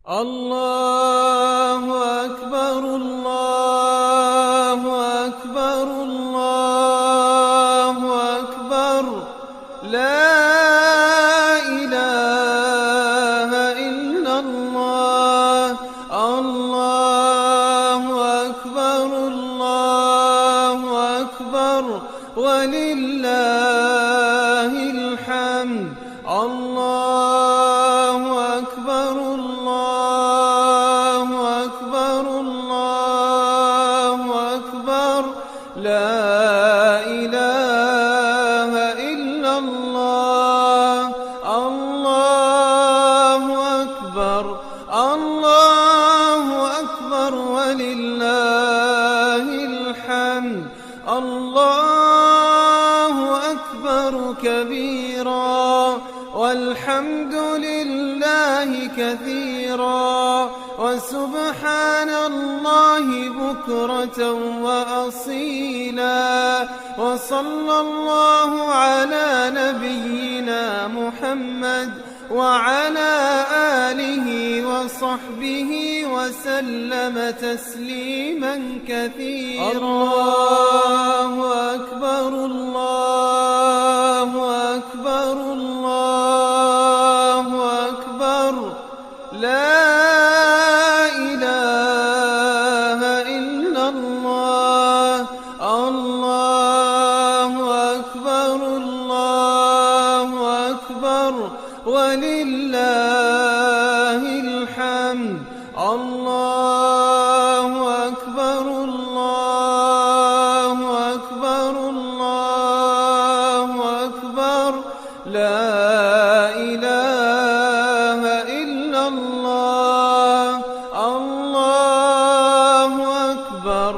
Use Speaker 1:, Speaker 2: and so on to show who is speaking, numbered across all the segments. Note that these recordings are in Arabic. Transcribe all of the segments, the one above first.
Speaker 1: الله أكبر الله أكبر الله أكبر لا إله إلا الله الله أكبر الله أكبر ولله الحمد الله أكبر الله أكبر الله أكبر لا إله إلا الله الله أكبر الله أكبر ولله الحمد الله أكبر كبيرا والحمد لله كثيرا وسبحان الله بكرة وأصيلا وصلى الله على نبينا محمد وعلى آله وصحبه وسلم تسليما كثيرا الله أكبر الله أكبر الله أكبر لا إله إلا الله الله أكبر الله أكبر ولله الحمد الله أكبر الله أكبر الله أكبر لا إله إلا الله الله أكبر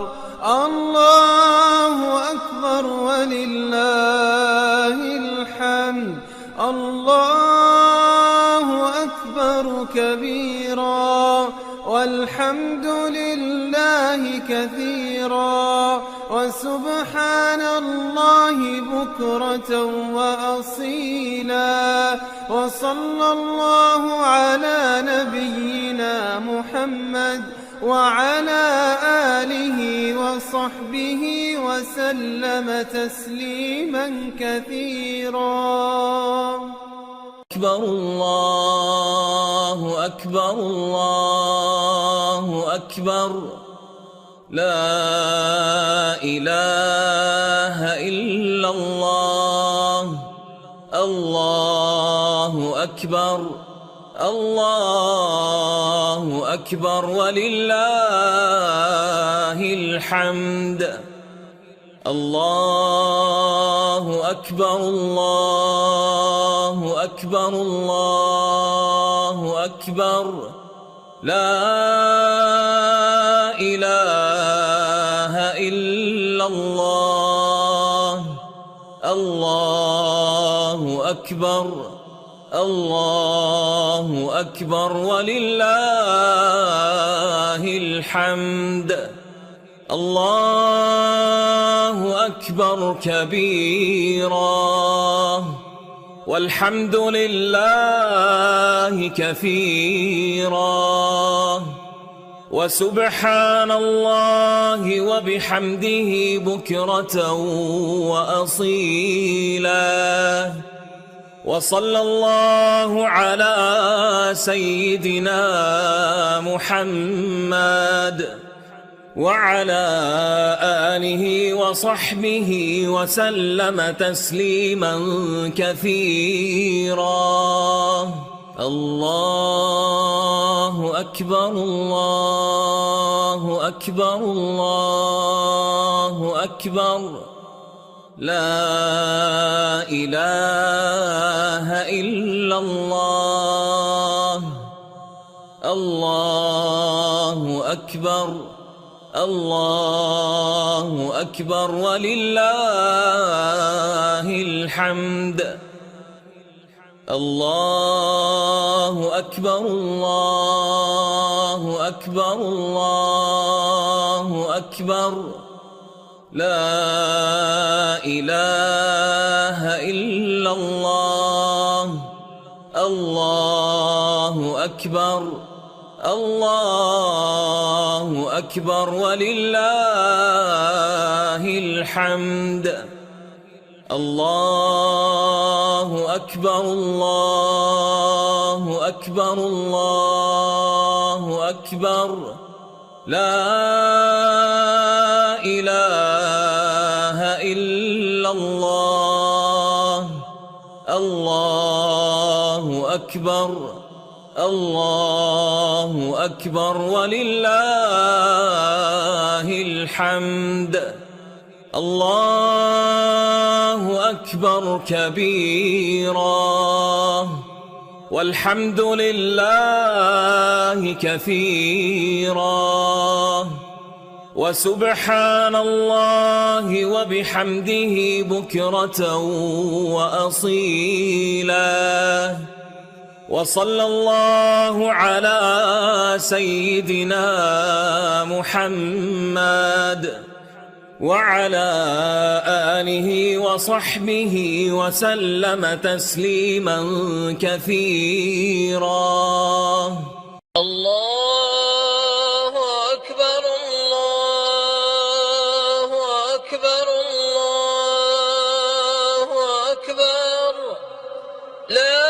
Speaker 1: الله أكبر ولله الحمد الله أكبر كبيرا والحمد لله كثيرا وسبحان الله بكرة وأصيلا وصلى الله على نبينا محمد وعلى آله وصحبه وسلم تسليما كثيرا
Speaker 2: أكبر الله أكبر الله أكبر لا إله إلا الله الله أكبر الله أكبر ولله الحمد الله أكبر الله أكبر الله أكبر لا إله إلا الله الله أكبر الله أكبر ولله الحمد الله أكبر كبيرا والحمد لله كثيرا وسبحان الله وبحمده بكرة وأصيلا وصلى الله على سيدنا محمد وعلى آله وصحبه وسلم تسليما كثيرا الله أكبر الله أكبر الله أكبر لا إله إلا الله الله أكبر الله أكبر ولله الحمد الله أكبر الله أكبر الله أكبر لا إله إلا الله الله أكبر الله أكبر ولله الحمد. الله أكبر الله أكبر الله أكبر. لا إله إلا الله. الله أكبر الله أكبر ولله الحمد. الله أكبر كبيرا والحمد لله كثيرا وسبحان الله وبحمده بكرة وأصيلا. وصلى الله على سيدنا محمد وعلى آله وصحبه وسلم تسليما كثيرا. الله أكبر الله أكبر الله أكبر. لا